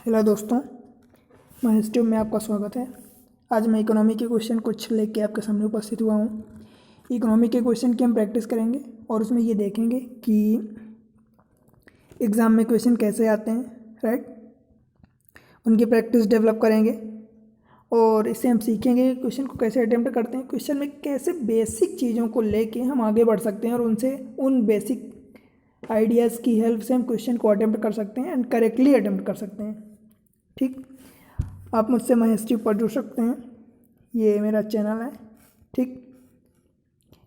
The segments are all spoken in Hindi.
हेलो दोस्तों, महेश ट्यूब में आपका स्वागत है। आज मैं इकोनॉमी के क्वेश्चन कुछ लेके आपके सामने उपस्थित हुआ हूँ। इकोनॉमी के क्वेश्चन की हम प्रैक्टिस करेंगे और उसमें ये देखेंगे कि एग्ज़ाम में क्वेश्चन कैसे आते हैं, राइट। उनकी प्रैक्टिस डेवलप करेंगे और इससे हम सीखेंगे क्वेश्चन को कैसे अटेम्प्ट करते हैं, क्वेश्चन में कैसे बेसिक चीज़ों को लेके हम आगे बढ़ सकते हैं और उनसे उन बेसिक आइडियाज़ की हेल्प से हम क्वेश्चन को अटेम्प्ट कर सकते हैं एंड करेक्टली अटेम्प्ट कर सकते हैं। ठीक, आप मुझसे महेश ट्यूब पर जुड़ सकते हैं। ये मेरा चैनल है। ठीक,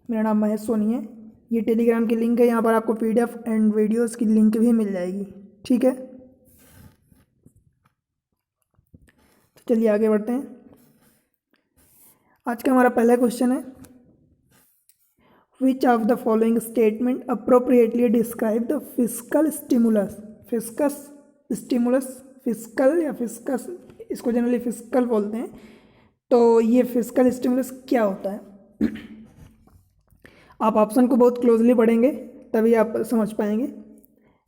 मेरा नाम महेश सोनी है। ये टेलीग्राम की लिंक है, यहाँ पर आपको PDF एंड वीडियोस की लिंक भी मिल जाएगी। ठीक है, तो चलिए आगे बढ़ते हैं। आज का हमारा पहला क्वेश्चन है, which of the following statement appropriately describe the fiscal stimulus. Fiscus stimulus, fiscal या फिस्कस, इसको जनरली फिस्कल बोलते हैं। तो ये फिस्कल स्टिमुलस क्या होता है? आप ऑप्शन को बहुत क्लोजली पढ़ेंगे तभी आप समझ पाएंगे।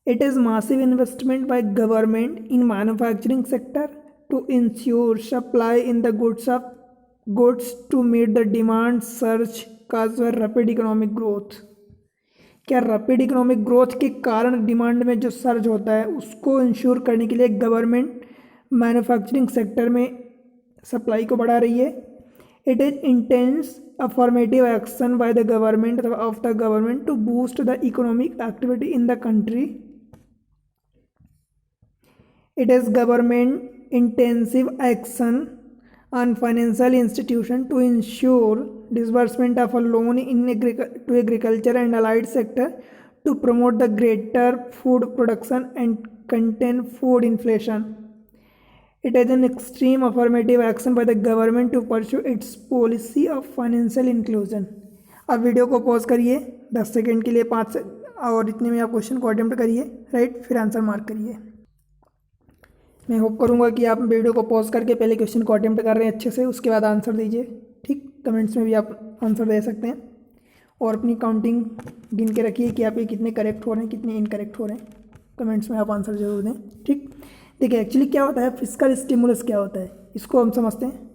It is massive investment by government in manufacturing sector to ensure supply in the goods to meet the demand surge cause rapid economic growth. क्या रैपिड इकोनॉमिक ग्रोथ के कारण डिमांड में जो सर्ज होता है उसको इंश्योर करने के लिए गवर्नमेंट मैन्युफैक्चरिंग सेक्टर में सप्लाई को बढ़ा रही है। It is intense affirmative action by the government of the government to boost the economic activity in the country. It is government intensive action on financial institution to ensure disbursement of a loan to agriculture and allied sector to promote the greater food production and contain food inflation. It is an extreme affirmative action by the government to pursue its policy of financial inclusion. अब वीडियो को पॉज करिए 10 सेकेंड के लिए, 5 और इतने में आप क्वेश्चन को अटेम्प्ट करिए, राइट, फिर आंसर मार्क करिए। मैं होप करूंगा कि आप वीडियो को पॉज करके पहले क्वेश्चन को अटेम्प्ट कर रहे हैं अच्छे से, उसके बाद आंसर दीजिए। ठीक, कमेंट्स में भी आप आंसर दे सकते हैं और अपनी काउंटिंग गिन के रखिए कि आप ये कितने करेक्ट हो रहे हैं, कितने इनकरेक्ट हो रहे हैं। कमेंट्स में आप आंसर जरूर दें। ठीक, देखिए एक्चुअली क्या होता है, फिस्कल स्टिमुलस क्या होता है, इसको हम समझते हैं।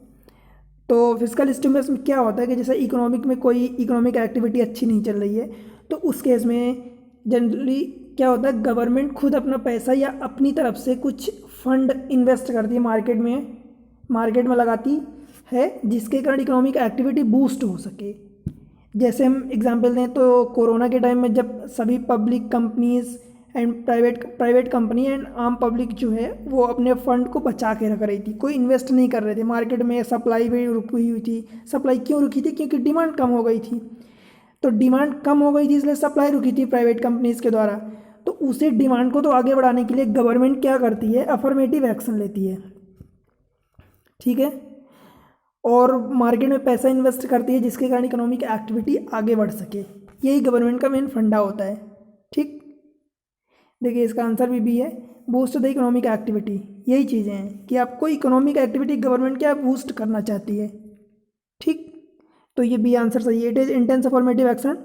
तो फिस्कल स्टिमुलस में क्या होता है कि जैसे इकोनॉमिक में कोई इकोनॉमिक एक्टिविटी अच्छी नहीं चल रही है तो उस केस में जनरली क्या होता है, गवर्नमेंट खुद अपना पैसा या अपनी तरफ से कुछ फंड इन्वेस्ट करती है मार्केट में लगाती है, जिसके कारण इकोनॉमिक एक्टिविटी बूस्ट हो सके। जैसे हम एग्जांपल दें तो कोरोना के टाइम में जब सभी public companies and private company and आम पब्लिक जो है वो अपने फंड को बचा के रख रही थी, कोई इन्वेस्ट नहीं कर रहे थे, मार्केट में सप्लाई भी रुकी हुई थी। सप्लाई क्यों रुकी थी? क्योंकि डिमांड कम हो गई थी। तो डिमांड कम हो गई थी इसलिए सप्लाई रुकी थी प्राइवेट कंपनीज के द्वारा। तो उसे डिमांड को तो आगे बढ़ाने के लिए गवर्नमेंट क्या करती है, अफर्मेटिव एक्शन लेती है। ठीक है, और मार्केट में पैसा इन्वेस्ट करती है जिसके कारण इकोनॉमिक एक्टिविटी आगे बढ़ सके। यही गवर्नमेंट का मेन फंडा होता है। ठीक, देखिए इसका आंसर भी है, बूस्ट द इकोनॉमिक एक्टिविटी। यही चीज़ें हैं कि आपको इकोनॉमिक एक्टिविटी गवर्नमेंट क्या बूस्ट करना चाहती है। ठीक, तो ये भी आंसर सही है। It is intense affirmative action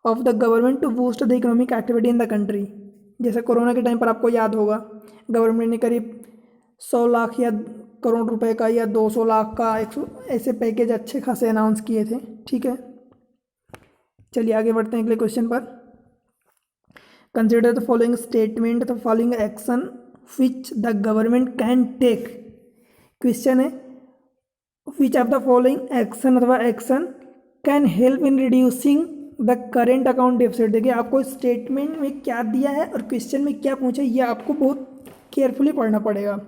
of the government to boost the economic activity in the country. जैसे कोरोना के टाइम पर आपको याद होगा गवर्नमेंट ने करीब 100 लाख या करोड़ रुपए का या 200 लाख का 100 ऐसे पैकेज अच्छे खासे अनाउंस किए थे। ठीक है, चलिए आगे बढ़ते हैं अगले क्वेश्चन पर। Consider the following statement the following action which the government can take. Question है, which of the following action अथवा action can help in reducing the current account deficit. देखिए आपको स्टेटमेंट में क्या दिया है और क्वेश्चन में क्या पूछा है, ये आपको बहुत केयरफुली पढ़ना पड़ेगा।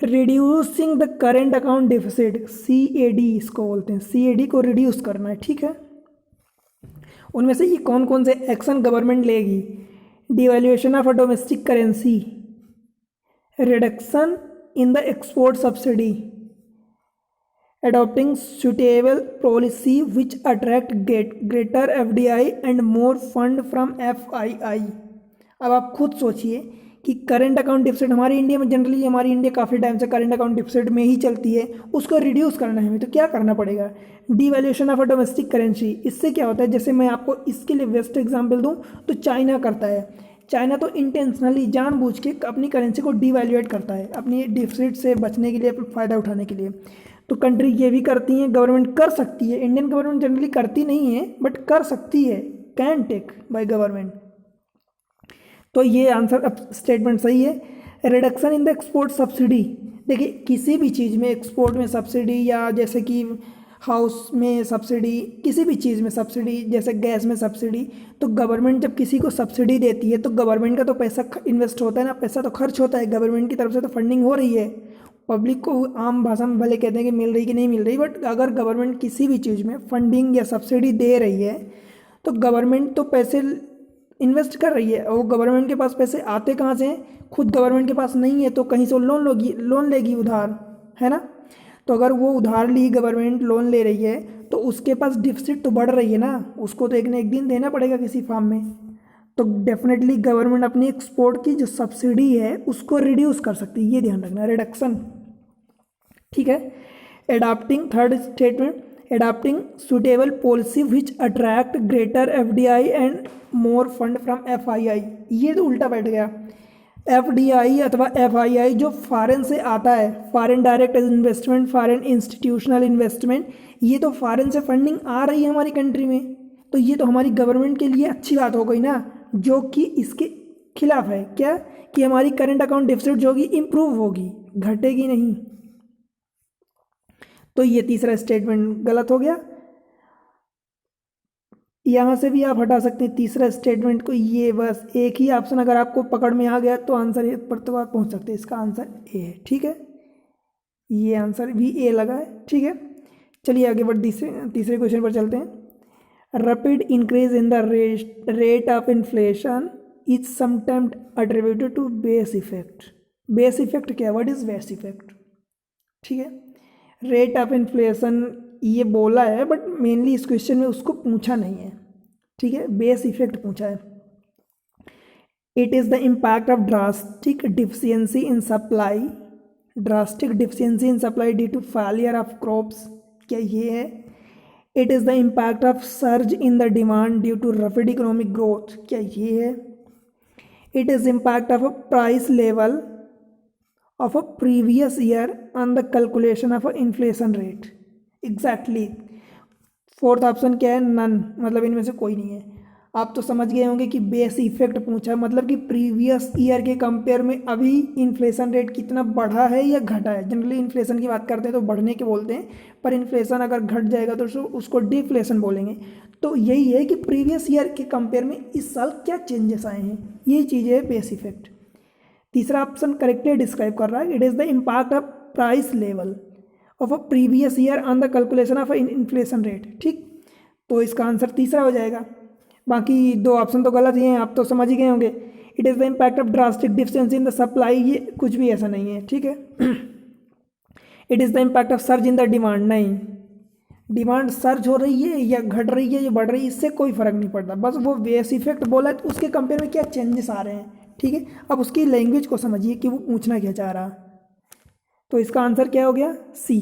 Reducing the current account deficit, CAD इसको बोलते हैं, CAD को रिड्यूस करना है। ठीक है, उनमें से ये कौन कौन से एक्शन गवर्नमेंट लेगी? Devaluation of a domestic currency, reduction in the export subsidy, adopting suitable policy which attract greater FDI and more fund from FII। अब आप खुद सोचिए कि करंट अकाउंट डिफिसिट हमारी इंडिया में जनरली, हमारी इंडिया काफ़ी टाइम से करंट अकाउंट डिफिसिट में ही चलती है, उसको रिड्यूस करना है हमें, तो क्या करना पड़ेगा? Devaluation of a domestic currency. इससे क्या होता है, जैसे मैं आपको इसके लिए बेस्ट एग्जांपल दूं तो चाइना करता है। चाइना तो इंटेंशनली जानबूझ के अपनी करेंसी को डिवैल्यूएट करता है अपनी डिफिसिट से बचने के लिए, फ़ायदा उठाने के लिए। तो कंट्री ये भी करती हैं, गवर्नमेंट कर सकती है, इंडियन गवर्नमेंट जनरली करती नहीं है बट कर सकती है, कैन टेक बाय गवर्नमेंट। तो ये आंसर अब स्टेटमेंट सही है। Reduction in the export subsidy, देखिए किसी भी चीज़ में एक्सपोर्ट में सब्सिडी, या जैसे कि हाउस में सब्सिडी, किसी भी चीज़ में सब्सिडी, जैसे गैस में सब्सिडी, तो गवर्नमेंट जब किसी को सब्सिडी देती है तो गवर्नमेंट का तो पैसा इन्वेस्ट होता है ना, पैसा तो खर्च होता है, गवर्नमेंट की तरफ से तो फंडिंग हो रही है। पब्लिक को आम भाषा में भले कहते हैं कि मिल रही कि नहीं मिल रही, बट अगर गवर्नमेंट किसी भी चीज़ में फंडिंग या सब्सिडी दे रही है तो गवर्नमेंट तो पैसे इन्वेस्ट कर रही है, और गवर्नमेंट के पास पैसे आते कहाँ से हैं, खुद गवर्नमेंट के पास नहीं है तो कहीं से लोन लेगी उधार, है ना। तो अगर वो उधार ली, गवर्नमेंट लोन ले रही है, तो उसके पास डिफिसिट तो बढ़ रही है ना, उसको तो एक ना एक दिन देना पड़ेगा किसी फॉर्म में। तो डेफिनेटली गवर्नमेंट अपनी एक्सपोर्ट की जो सब्सिडी है उसको रिड्यूस कर सकती है, ये ध्यान रखना, रिडक्शन, ठीक है। Adapting, third statement, adapting suitable policy which attract greater FDI and more fund from FII, ये तो उल्टा बैठ गया। एफडीआई अथवा एफआईआई जो फॉरेन से आता है, foreign direct investment, foreign institutional investment, ये तो फॉरेन से फंडिंग आ रही है हमारी कंट्री में, तो ये तो हमारी गवर्नमेंट के लिए अच्छी बात हो गई ना, जो कि इसके खिलाफ है क्या, कि हमारी करंट अकाउंट डिफिसिट जो होगी इम्प्रूव होगी, घटेगी नहीं। तो ये तीसरा स्टेटमेंट गलत हो गया, यहाँ से भी आप हटा सकते हैं तीसरा स्टेटमेंट को, ये बस एक ही ऑप्शन अगर आपको पकड़ में आ गया तो आंसर पर तो आप पहुँच सकते हैं, इसका आंसर ए है, ठीक है, ये आंसर भी ए लगा है, ठीक है। चलिए आगे बढ़ तीसरे क्वेश्चन पर चलते हैं। Rapid increase in the rate of inflation is sometimes attributed to base effect. Base effect क्या, व्हाट इज बेस इफेक्ट, ठीक है। रेट ऑफ इन्फ्लेशन ये बोला है बट मेनली इस क्वेश्चन में उसको पूछा नहीं है, ठीक है, बेस इफेक्ट पूछा है। It is the impact of drastic deficiency in supply, drastic deficiency in supply due to failure of crops, क्या ये है। It is the impact of surge in the demand due to rapid economic growth, क्या ये है। It is impact of a price level of a previous year on the calculation of a inflation rate, exactly। Fourth option क्या है, नन, मतलब इनमें से कोई नहीं है। आप तो समझ गए होंगे कि बेस इफेक्ट पूछा है, मतलब कि प्रीवियस ईयर के कंपेयर में अभी इन्फ्लेशन रेट कितना बढ़ा है या घटा है। जनरली इन्फ्लेशन की बात करते हैं तो बढ़ने के बोलते हैं, पर इन्फ्लेशन अगर घट जाएगा तो उसको डिफ्लेशन बोलेंगे। तो यही है कि प्रीवियस ईयर के कंपेयर में इस साल क्या चेंजेस आए हैं, यही चीज़ है बेस इफेक्ट। तीसरा ऑप्शन करेक्टली डिस्क्राइब कर रहा है, it is the impact of price level of a previous year on the calculation of inflation rate, ठीक। तो इसका आंसर तीसरा हो जाएगा। बाकी दो ऑप्शन तो गलत ही हैं, आप तो समझ ही गए होंगे। It is the impact of drastic deficiency in the supply, ये कुछ भी ऐसा नहीं है, ठीक है। It is the impact of surge in the demand, नहीं, डिमांड सर्ज हो रही है या घट रही है या बढ़ रही है इससे कोई फर्क नहीं पड़ता, बस वो बेस इफेक्ट बोला है तो उसके कंपेयर में क्या चेंजेस आ रहे हैं, ठीक है। अब उसकी लैंग्वेज को समझिए कि वो पूछना क्या चाह रहा। तो इसका आंसर क्या हो गया, सी,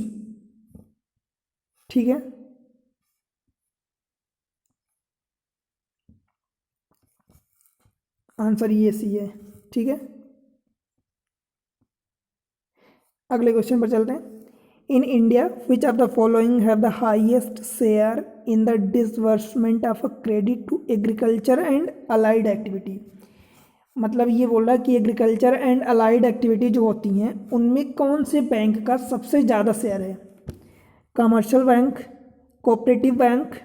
ठीक है। आंसर ये सी है, ठीक है। अगले क्वेश्चन पर चलते हैं। In India which of the following have the highest share in the disbursement of a credit to agriculture and allied activity, मतलब ये बोल रहा है कि एग्रीकल्चर एंड अलाइड एक्टिविटी जो होती हैं उनमें कौन से बैंक का सबसे ज़्यादा शेयर है। Commercial bank, cooperative bank,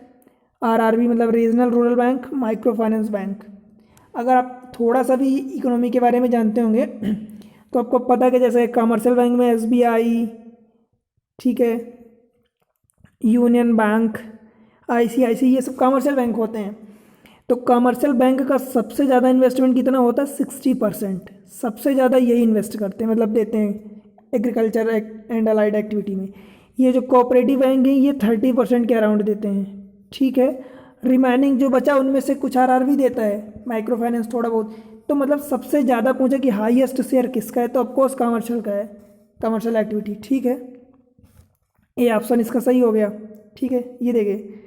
RRB मतलब regional rural bank, micro finance bank. अगर आप थोड़ा सा भी इकोनॉमी के बारे में जानते होंगे तो आपको पता है कि जैसे कमर्शियल बैंक में एसबीआई, ठीक है, यूनियन बैंक, आईसीआईसी, ये सब कमर्शियल बैंक होते हैं। तो कमर्शियल बैंक का सबसे ज़्यादा इन्वेस्टमेंट कितना होता है, 60%, सबसे ज़्यादा यही इन्वेस्ट करते हैं, मतलब देते हैं एग्रीकल्चर एंड अलाइड एक्टिविटी में। ये जो कोऑपरेटिव बैंक है ये 30% के अराउंड देते हैं, ठीक है। रिमेनिंग जो बचा उनमें से कुछ आरआरबी देता है, माइक्रो फाइनेंस थोड़ा बहुत। तो मतलब सबसे ज़्यादा पूछा कि हाईएस्ट शेयर किसका है, तो ऑफकोर्स कमर्शियल का है, कमर्शियल एक्टिविटी, ठीक है। ये ऑप्शन इसका सही हो गया, ठीक है। ये देखिए,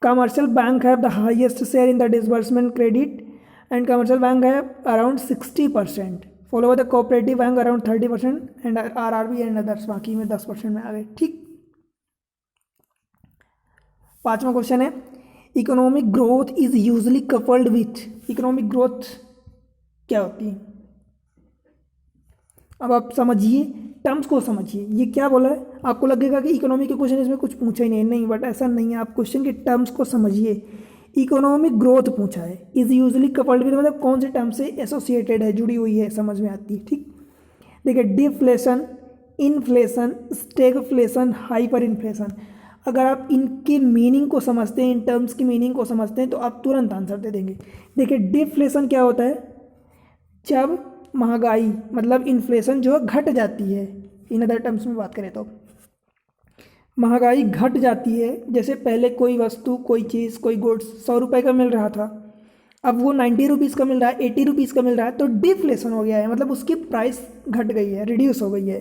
commercial bank have the highest share in the disbursement credit and commercial bank है around 60%, follow by the cooperative bank around 30% and RRB and others बाकी में 10% में आ गए। ठीक, पांचवा क्वेश्चन है economic growth is usually coupled with, economic growth क्या होती है? अब आप समझिए, टर्म्स को समझिए, ये क्या बोला है। आपको लगेगा कि इकोनॉमी के क्वेश्चन इसमें कुछ पूछा ही नहीं, बट ऐसा नहीं है। आप क्वेश्चन के टर्म्स को समझिए। इकोनॉमिक ग्रोथ पूछा है, इज यूजली कपल्ड विद मतलब कौन से टर्म से एसोसिएटेड है, जुड़ी हुई है, समझ में आती है। ठीक, देखिए deflation, inflation, stagflation, hyper inflation. अगर आप इनके मीनिंग को समझते हैं, इन टर्म्स की मीनिंग को समझते हैं, तो आप तुरंत आंसर दे देंगे। देखिए डिफ्लेशन क्या होता है, जब महंगाई मतलब इन्फ्लेशन जो है घट जाती है। इन अदर टर्म्स में बात करें तो महंगाई घट जाती है। जैसे पहले कोई वस्तु, कोई चीज़, कोई गुड्स 100 रुपये का मिल रहा था, अब वो 90 रुपीज़ का मिल रहा है, 80 रुपीज़ का मिल रहा है, तो डिफ्लेशन हो गया है, मतलब उसकी प्राइस घट गई है, रिड्यूस हो गई है,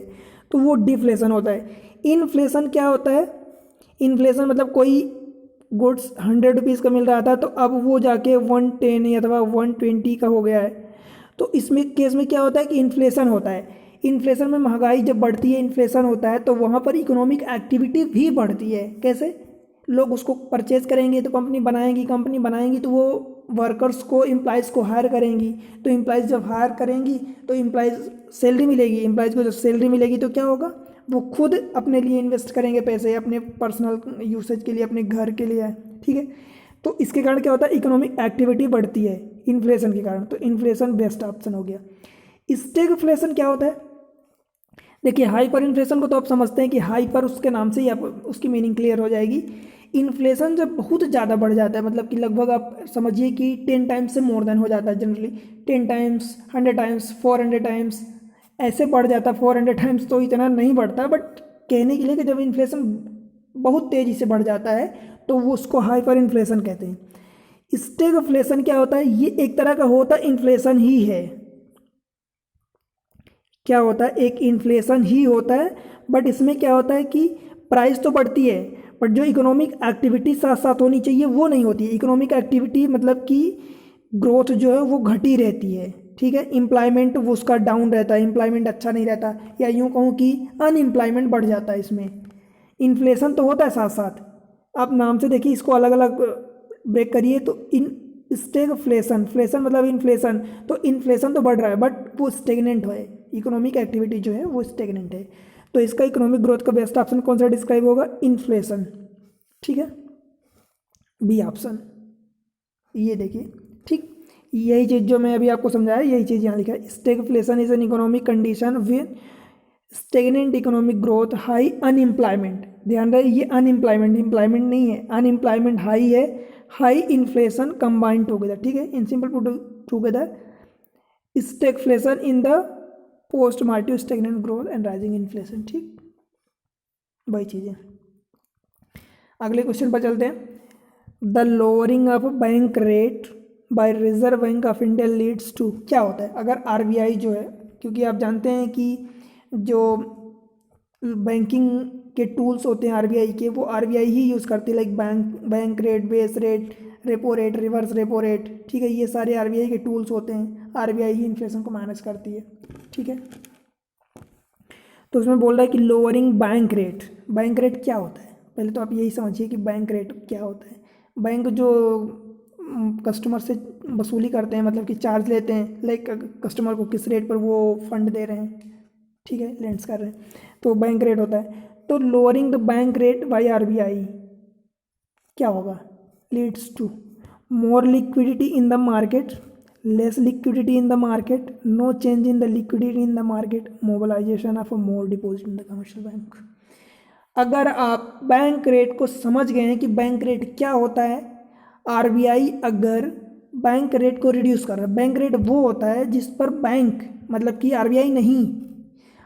तो वो डिफ्लेशन होता है। इन्फ्लेशन क्या होता है, इन्फ्लेशन मतलब कोई गुड्स 100 रुपीज़ का मिल रहा था, तो अब वो जाके 110 अथवा 120 का हो गया है। तो इसमें केस में क्या होता है कि इन्फ्लेशन होता है। इन्फ्लेशन में महंगाई जब बढ़ती है, इन्फ्लेशन होता है, तो वहाँ पर इकोनॉमिक एक्टिविटी भी बढ़ती है। कैसे? लोग उसको परचेज करेंगे तो कंपनी बनाएंगी तो वो वर्कर्स को, एम्प्लॉयज़ को हायर करेंगी, तो एम्प्लॉयज़ जब हायर करेंगी तो एम्प्लॉयज़ सैलरी मिलेगी, एम्प्लॉयज़ को जब सैलरी मिलेगी तो क्या होगा, वो खुद अपने लिए इन्वेस्ट करेंगे पैसे, अपने पर्सनल यूसेज के लिए, अपने घर के लिए। ठीक है, तो इसके कारण क्या होता है, इकोनॉमिक एक्टिविटी बढ़ती है इन्फ्लेशन के कारण, तो इन्फ्लेशन बेस्ट ऑप्शन हो गया। स्टैगफ्लेशन क्या होता है, देखिए हाइपर इन्फ्लेशन को तो आप समझते हैं कि हाइपर उसके नाम से ही आप उसकी मीनिंग क्लियर हो जाएगी। इन्फ्लेशन जब बहुत ज़्यादा बढ़ जाता है, मतलब कि लगभग आप समझिए कि 10 टाइम्स से मोर देन हो जाता है, जनरली 10 टाइम्स, 100 टाइम्स, 400 टाइम्स ऐसे बढ़ जाता है। 400 टाइम्स तो इतना नहीं बढ़ता, बट कहने के लिए कि जब इन्फ्लेशन बहुत तेज़ी से बढ़ जाता है तो वो उसको हाइपर इन्फ्लेशन कहते हैं। स्टैगफ्लेशन क्या होता है, ये एक तरह का होता है इन्फ्लेशन ही है। क्या होता है, एक इन्फ्लेशन ही होता है, बट इसमें क्या होता है कि प्राइस तो बढ़ती है, बट जो इकोनॉमिक एक्टिविटी साथ साथ होनी चाहिए वो नहीं होती है। इकोनॉमिक एक्टिविटी मतलब कि ग्रोथ जो है वो घटी रहती है। ठीक है, एम्प्लॉयमेंट वो उसका डाउन रहता है, एम्प्लॉयमेंट अच्छा नहीं रहता, या यूँ कहूँ कि अनएम्प्लॉयमेंट बढ़ जाता है। इसमें इन्फ्लेशन तो होता है साथ साथ, आप नाम से देखिए, इसको अलग अलग ब्रेक करिए तो स्टैगफ्लेशन, फ्लेशन मतलब इन्फ्लेशन, तो इन्फ्लेशन तो बढ़ रहा है बट वो स्टेगनेंट है, इकोनॉमिक एक्टिविटी जो है वो स्टेगनेंट है। तो इसका इकोनॉमिक ग्रोथ का बेस्ट ऑप्शन कौन सा डिस्क्राइब होगा, इन्फ्लेशन। ठीक है, बी ऑप्शन, ये देखिए। ठीक, यही चीज़ जो मैं अभी आपको समझाया, यही चीज़ यहाँ लिखा है। Stagflation is an economic condition with stagnant economic growth, high unemployment, ध्यान रहे ये अनएम्प्लॉयमेंट, एम्प्लॉयमेंट नहीं है, अनएम्प्लॉयमेंट हाई है, हाई इन्फ्लेशन कंबाइंड टुगेदर। ठीक है, in simple put together stagflation in the post मार्टिव stagnant growth and rising inflation. ठीक, वही चीज़ें। अगले क्वेश्चन पर चलते हैं। The lowering of bank rate by Reserve Bank of India leads to, क्या होता है अगर आरबीआई जो है, क्योंकि आप जानते हैं कि जो बैंकिंग के टूल्स होते हैं आरबीआई के, वो आरबीआई ही यूज़ करती है, like bank rate, base rate, repo rate, reverse repo rate. ठीक है, ये सारे आरबीआई के टूल्स होते हैं, आरबीआई ही इन्फ्लेशन को मैनेज करती है। ठीक है, तो उसमें बोल रहा है कि lowering bank rate, bank rate क्या होता है, पहले तो आप यही समझिए कि बैंक रेट क्या होता है। बैंक जो कस्टमर से वसूली करते हैं, मतलब कि चार्ज लेते हैं, लाइक कस्टमर को किस रेट पर वो फंड दे रहे हैं, ठीक है, लेंड्स कर रहे हैं, तो बैंक रेट होता है। तो lowering the bank rate by RBI क्या होगा, leads to more liquidity in the market, less liquidity in the market, no change in the liquidity in the market, mobilisation of a more deposit in the commercial bank. अगर आप बैंक रेट को समझ गए हैं कि बैंक रेट क्या होता है, आरबीआई अगर बैंक रेट को रिड्यूस कर रहा है, बैंक रेट वो होता है जिस पर बैंक, मतलब कि आरबीआई नहीं,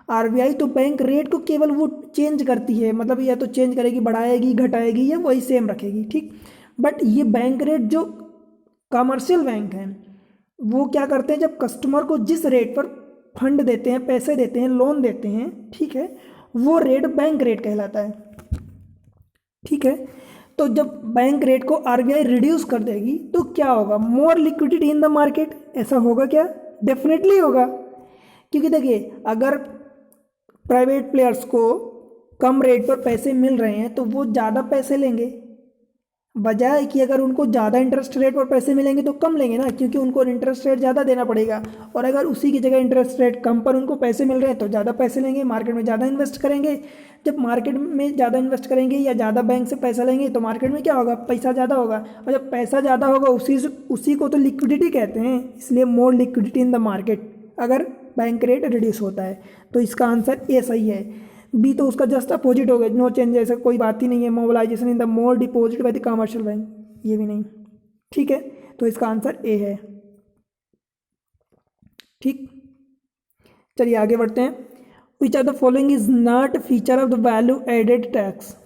आरबीआई तो बैंक रेट को केवल वो चेंज करती है, मतलब या तो चेंज करेगी, बढ़ाएगी, घटाएगी, या वही सेम रखेगी। ठीक, बट ये बैंक रेट जो कमर्शियल बैंक हैं वो क्या करते हैं, जब कस्टमर को जिस रेट पर फंड देते हैं, पैसे देते हैं, लोन देते हैं, ठीक है, वो रेट बैंक रेट कहलाता है। ठीक है, तो जब बैंक रेट को आरबीआई रिड्यूस कर देगी तो क्या होगा, मोर लिक्विडिटी इन द मार्केट, ऐसा होगा क्या? डेफिनेटली होगा। क्योंकि देखिए अगर प्राइवेट प्लेयर्स को कम रेट पर पैसे मिल रहे हैं तो वो ज़्यादा पैसे लेंगे, बजाय कि अगर उनको ज़्यादा इंटरेस्ट रेट पर पैसे मिलेंगे तो कम लेंगे ना, क्योंकि उनको इंटरेस्ट रेट ज़्यादा देना पड़ेगा। और अगर उसी की जगह इंटरेस्ट रेट कम पर उनको पैसे मिल रहे हैं तो ज़्यादा पैसे लेंगे, मार्केट में ज़्यादा इन्वेस्ट करेंगे। जब मार्केट में ज़्यादा इन्वेस्ट करेंगे या ज़्यादा बैंक से पैसा लेंगे तो मार्केट में क्या होगा, पैसा ज़्यादा होगा। और जब पैसा ज़्यादा होगा उसी को तो लिक्विडिटी कहते हैं, इसलिए मोर लिक्विडिटी इन द मार्केट अगर बैंक रेट रिड्यूस होता है। तो इसका आंसर ए सही है। बी तो उसका जस्ट अपोजिट हो गया, नो चेंज, ऐसा कोई बात ही नहीं है। Mobilisation in the more deposit by the commercial bank, ये भी नहीं, ठीक है। तो इसका आंसर ए है, ठीक। चलिए आगे बढ़ते हैं। Which are the following is not feature of the value added tax.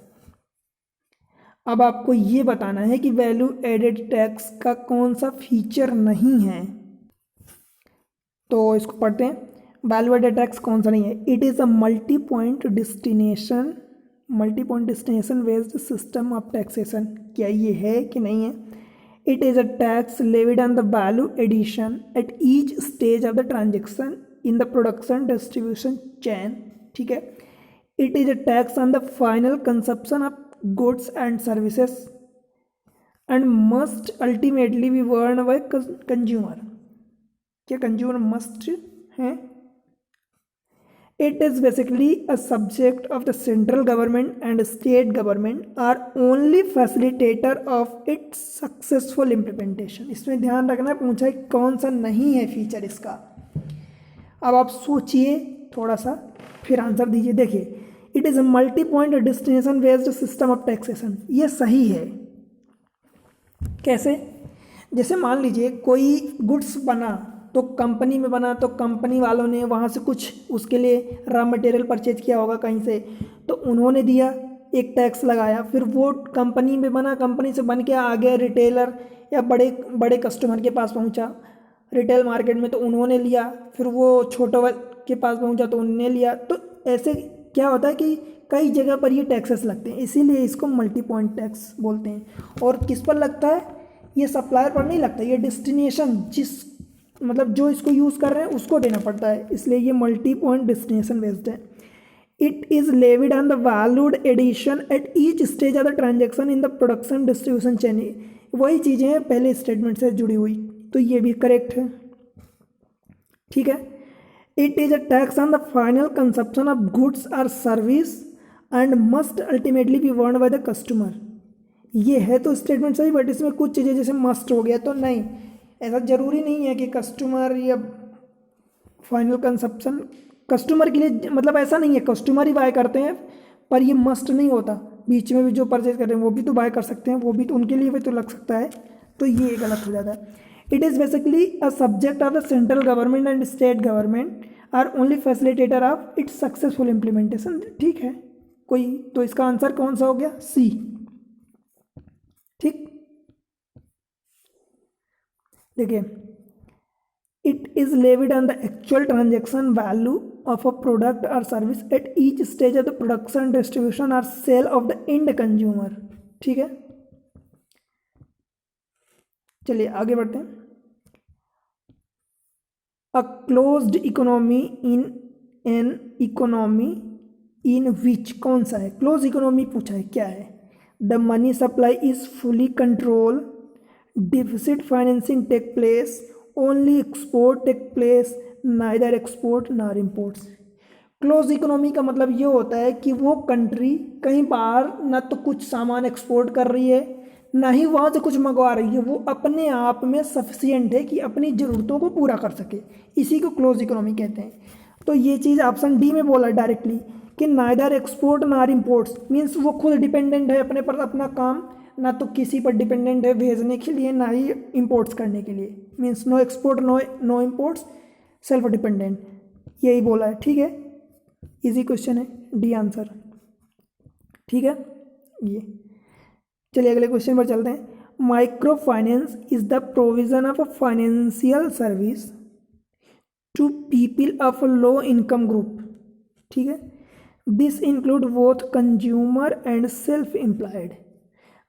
अब आपको ये बताना है कि वैल्यू एडेड टैक्स का कौन सा फीचर नहीं है। तो इसको पढ़ते हैं। वैल्यू एडेड टैक्स कौन सा नहीं है? It is a multi point destination based system of taxation. क्या ये है कि नहीं है? It is a tax levied on the value addition at each stage of the transaction in the production distribution chain, ठीक है। It is a tax on the final consumption of goods and services and must ultimately be borne by consumer. क्या कंज्यूमर मस्ट है? It is basically a subject of the central government and state government are only facilitator of its successful implementation। इसमें ध्यान रखना, पूछा है कौन सा नहीं है फीचर इसका। अब आप सोचिए थोड़ा सा फिर आंसर दीजिए। देखिए it is a multi point destination based system of taxation, ये सही है। कैसे? जैसे मान लीजिए कोई गुड्स बना तो कंपनी में बना, तो कंपनी वालों ने वहाँ से कुछ उसके लिए रॉ मटेरियल परचेज किया होगा कहीं से, तो उन्होंने दिया, एक टैक्स लगाया, फिर वो कंपनी में बना, कंपनी से बन के आ गया रिटेलर या बड़े बड़े कस्टमर के पास पहुँचा रिटेल मार्केट में, तो उन्होंने लिया, फिर वो छोटे के पास पहुँचा तो उन्होंने लिया। तो ऐसे क्या होता है कि कई जगह पर ये टैक्सेस लगते हैं, इसीलिए इसको मल्टी पॉइंट टैक्स बोलते हैं। और किस पर लगता है? ये सप्लायर पर नहीं लगता, ये डेस्टिनेशन जिस मतलब जो इसको यूज़ कर रहे हैं उसको देना पड़ता है, इसलिए ये मल्टी पॉइंट डेस्टिनेशन बेस्ड है। It is levied on the valued addition at each stage of the transaction in the production distribution chain. वही चीज़ें हैं पहले स्टेटमेंट से जुड़ी हुई, तो ये भी करेक्ट है, ठीक है। It is a tax on the final consumption of goods और service and must ultimately be borne by the customer. ये है तो स्टेटमेंट सही, बट इसमें कुछ चीज़ें जैसे मस्ट हो गया तो नहीं, ऐसा ज़रूरी नहीं है कि कस्टमर या फाइनल कंजप्शन कस्टमर के लिए, मतलब ऐसा नहीं है कस्टमर ही बाय करते हैं, पर ये मस्ट नहीं होता। बीच में भी जो परचेज कर रहे हैं वो भी तो बाय कर सकते हैं, वो भी तो उनके लिए भी तो लग सकता है, तो ये गलत हो जाता है। It is basically a subject of the central government and state government are only facilitator of its successful implementation, ठीक है। कोई तो इसका आंसर कौन सा हो गया? सी, ठीक। देखिए it is levied on the actual transaction value of a product और service at each stage of the production distribution और sale of the end consumer, ठीक है। चलिए आगे बढ़ते हैं। A closed economy in an economy in which, कौन सा है? क्लोज इकोनॉमी पूछा है, क्या है? The money supply is fully control, deficit financing take place, only export take place, neither export nor imports. Close economy का मतलब ये होता है कि वो कंट्री कहीं बाहर ना तो कुछ सामान एक्सपोर्ट कर रही है ना ही वहाँ से कुछ मंगवा रही है, वो अपने आप में सफिशिएंट है कि अपनी ज़रूरतों को पूरा कर सके, इसी को क्लोज इकोनॉमी कहते हैं। तो ये चीज़ ऑप्शन डी में बोला डायरेक्टली कि नाइदर एक्सपोर्ट नार इम्पोर्ट्स, मीन्स वो खुद डिपेंडेंट है अपने पर, अपना काम ना तो किसी पर डिपेंडेंट है भेजने के लिए ना ही इम्पोर्ट्स करने के लिए, means no export no imports, self dependent, यही बोला है, ठीक है। इजी क्वेश्चन है, डी आंसर, ठीक है। ये चलिए अगले क्वेश्चन पर चलते हैं। Micro finance is the provision of a financial service to people of low income group, ठीक है। This include both consumer and self employed.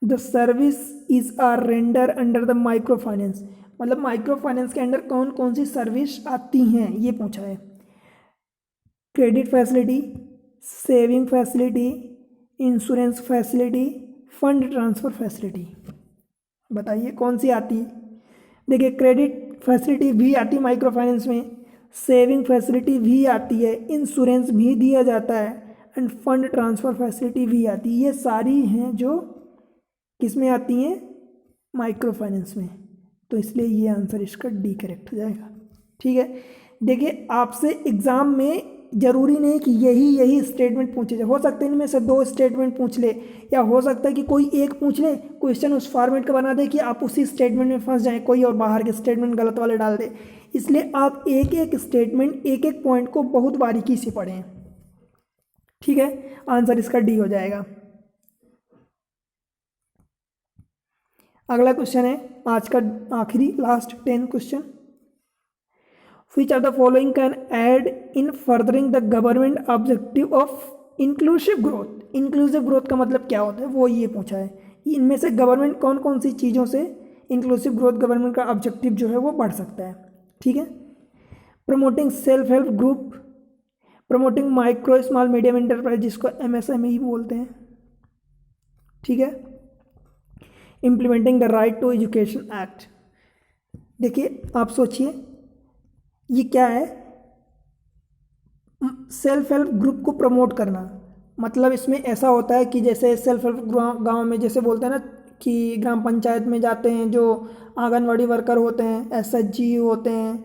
The service is are render under the micro finance, मतलब माइक्रो फाइनेंस के अंडर कौन कौन सी सर्विस आती हैं ये पूछा है। Credit facility, saving facility, insurance facility, fund transfer facility, बताइए कौन सी आती है। देखिए क्रेडिट फैसिलिटी भी आती है माइक्रो फाइनेंस में, सेविंग फैसिलिटी भी आती है, इंश्योरेंस भी दिया जाता है एंड फंड ट्रांसफ़र फैसिलिटी भी आती है। ये सारी हैं जो किस में आती हैं, माइक्रो फाइनेंस में। तो इसलिए ये आंसर इसका डी करेक्ट हो जाएगा। ठीक है, देखिए आपसे एग्ज़ाम में ज़रूरी नहीं कि यही स्टेटमेंट पूछे जाए, हो सकता है इनमें से 2 स्टेटमेंट पूछ ले, या हो सकता है कि कोई एक पूछ ले, क्वेश्चन उस फॉर्मेट का बना दे कि आप उसी स्टेटमेंट में फंस जाएं, कोई और बाहर के स्टेटमेंट गलत वाले डाल दे। इसलिए आप एक एक स्टेटमेंट, एक एक पॉइंट को बहुत बारीकी से पढ़ें। ठीक है, आंसर इसका डी हो जाएगा। अगला क्वेश्चन है आज का आखिरी last 10 question. Which of the following can aid in furthering the government objective of inclusive growth? inclusive growth का मतलब क्या होता है वो ये पूछा है। इनमें से गवर्नमेंट कौन कौन सी चीज़ों से इंक्लूसिव ग्रोथ गवर्नमेंट का ऑब्जेक्टिव जो है वो बढ़ सकता है। ठीक है, promoting self help group, promoting micro small medium enterprise जिसको MSME बोलते हैं। ठीक है, implementing the right to education act. देखिए आप सोचिए ये क्या है, सेल्फ हेल्प ग्रुप को प्रमोट करना। मतलब इसमें ऐसा होता है कि जैसे सेल्फ हेल्प गांव में जैसे बोलते हैं ना कि ग्राम पंचायत में जाते हैं जो आंगनवाड़ी वर्कर होते हैं, SHG होते हैं,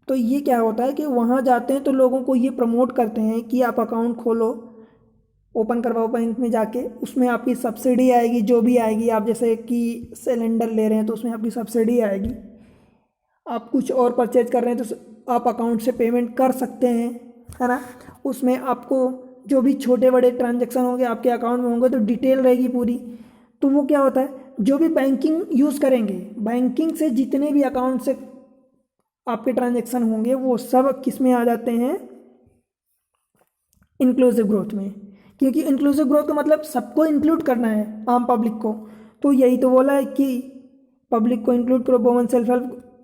तो ये क्या होता है कि वहाँ जाते हैं तो लोगों को ये प्रमोट करते हैं कि आप अकाउंट खोलो, ओपन करवाओ बैंक में जाके, उसमें आपकी सब्सिडी आएगी, जो भी आएगी, आप जैसे कि सिलेंडर ले रहे हैं तो उसमें आपकी सब्सिडी आएगी, आप कुछ और परचेज कर रहे हैं तो आप अकाउंट से पेमेंट कर सकते हैं, है ना। उसमें आपको जो भी छोटे बड़े ट्रांजैक्शन होंगे आपके अकाउंट में होंगे तो डिटेल रहेगी पूरी। तो वो क्या होता है, जो भी बैंकिंग यूज़ करेंगे, बैंकिंग से जितने भी अकाउंट से आपके ट्रांजैक्शन होंगे वो सब किस में आ जाते हैं, इंक्लूसिव ग्रोथ में। क्योंकि इंक्लूसिव ग्रोथ का मतलब सबको इंक्लूड करना है, आम पब्लिक को। तो यही तो बोला है कि पब्लिक को इंक्लूड करो।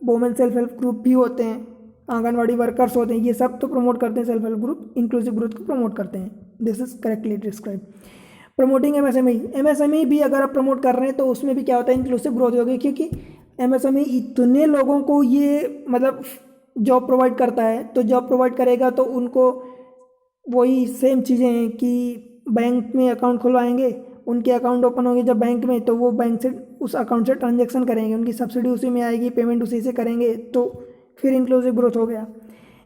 वोमेन सेल्फ हेल्प ग्रुप भी होते हैं, आंगनवाड़ी वर्कर्स होते हैं, ये सब तो प्रमोट करते हैं self help group, inclusive growth को प्रमोट करते हैं। This is correctly describe. Promoting MSME भी अगर आप प्रमोट कर रहे हैं तो उसमें भी क्या होता है, इंक्लूसिव ग्रोथ होगी। क्योंकि MSME इतने लोगों को ये मतलब जॉब प्रोवाइड करता है, तो जॉब प्रोवाइड करेगा तो उनको वही सेम चीज़ें हैं कि बैंक में अकाउंट खुलवाएंगे, उनके अकाउंट ओपन होंगे जब बैंक में, तो वो बैंक से उस अकाउंट से ट्रांजैक्शन करेंगे, उनकी सब्सिडी उसी में आएगी, पेमेंट उसी से करेंगे, तो फिर इंक्लूसिव ग्रोथ हो गया।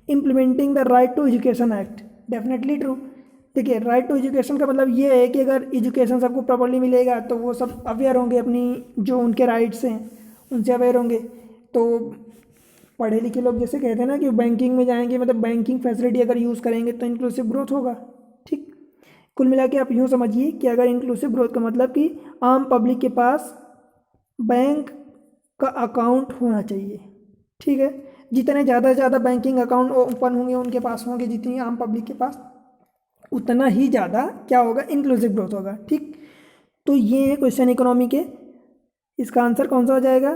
Implementing the right to education act, definitely true. देखिए राइट टू एजुकेशन का मतलब ये है कि अगर एजुकेशन सबको प्रॉपर्ली मिलेगा तो वो सब अवेयर होंगे, अपनी जो उनके राइट्स हैं उनसे अवेयर होंगे। तो पढ़े लिखे लोग जैसे कहते हैं ना कि बैंकिंग में जाएंगे, मतलब बैंकिंग फैसिलिटी अगर यूज़ करेंगे तो इंक्लूसिव ग्रोथ होगा। ठीक, कुल मिला के आप यूँ समझिए कि अगर इंक्लूसिव ग्रोथ का मतलब कि आम पब्लिक के पास बैंक का अकाउंट होना चाहिए। ठीक है, जितने ज़्यादा से ज़्यादा बैंकिंग अकाउंट ओपन होंगे उनके पास होंगे, जितनी आम पब्लिक के पास, उतना ही ज़्यादा क्या होगा, इंक्लूसिव ग्रोथ होगा। ठीक, तो ये है क्वेश्चन इकोनॉमी के। इसका आंसर कौन सा हो जाएगा,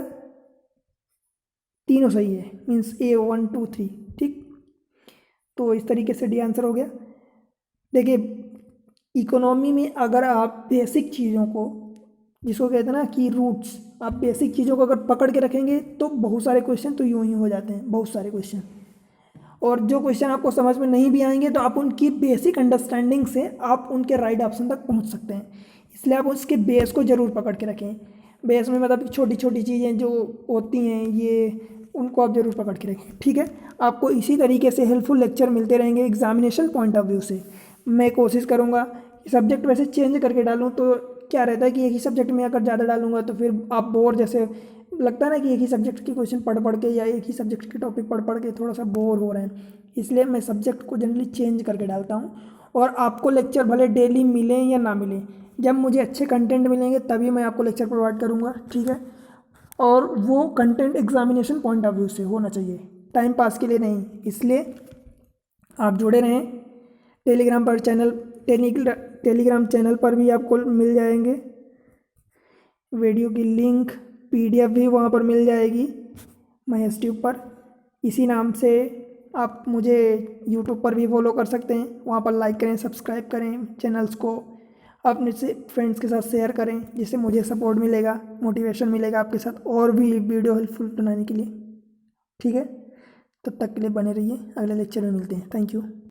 तीनों सही है, मीन्स A 1 2 3। ठीक, तो इस तरीके से डी आंसर हो गया। देखिए इकोनॉमी में अगर आप बेसिक चीज़ों को, जिसको कहते हैं ना कि रूट्स, आप बेसिक चीज़ों को अगर पकड़ के रखेंगे तो बहुत सारे क्वेश्चन तो यूं ही हो जाते हैं, बहुत सारे क्वेश्चन। और जो क्वेश्चन आपको समझ में नहीं भी आएंगे तो आप उनकी बेसिक अंडरस्टैंडिंग से आप उनके राइट ऑप्शन तक पहुंच सकते हैं। इसलिए आप उसके बेस को ज़रूर पकड़ के रखें। बेस में मतलब छोटी छोटी चीज़ें जो होती हैं ये, उनको आप ज़रूर पकड़ के रखें। ठीक है, आपको इसी तरीके से हेल्पफुल लेक्चर मिलते रहेंगे एग्जामिनेशन पॉइंट ऑफ व्यू से। मैं कोशिश करूँगा कि सब्जेक्ट वैसे चेंज करके डालूँ, तो क्या रहता है कि एक ही सब्जेक्ट में अगर ज़्यादा डालूंगा तो फिर आप बोर, जैसे लगता है ना कि एक ही सब्जेक्ट के क्वेश्चन पढ़ के या एक ही सब्जेक्ट के टॉपिक पढ़ के थोड़ा सा बोर हो रहे हैं। इसलिए मैं सब्जेक्ट को जनरली चेंज करके डालता हूँ। और आपको लेक्चर भले डेली मिलें या ना मिलें, जब मुझे अच्छे कंटेंट मिलेंगे तभी मैं आपको लेक्चर प्रोवाइड करूँगा। ठीक है, और वो content examination point of view से होना चाहिए, टाइम पास के लिए नहीं। इसलिए आप जुड़े रहें। टेलीग्राम चैनल पर भी आपको मिल जाएंगे। वीडियो की लिंक PDF भी वहाँ पर मिल जाएगी महेश ट्यूब पर। इसी नाम से आप मुझे यूट्यूब पर भी फॉलो कर सकते हैं। वहाँ पर लाइक करें, सब्सक्राइब करें, चैनल्स को अपने से फ्रेंड्स के साथ शेयर करें, जिससे मुझे सपोर्ट मिलेगा, मोटिवेशन मिलेगा आपके साथ और भी वीडियो हेल्पफुल बनाने के लिए। ठीक है, तब तक के लिए बने रहिए, अगले लेक्चर में मिलते हैं। Thank you.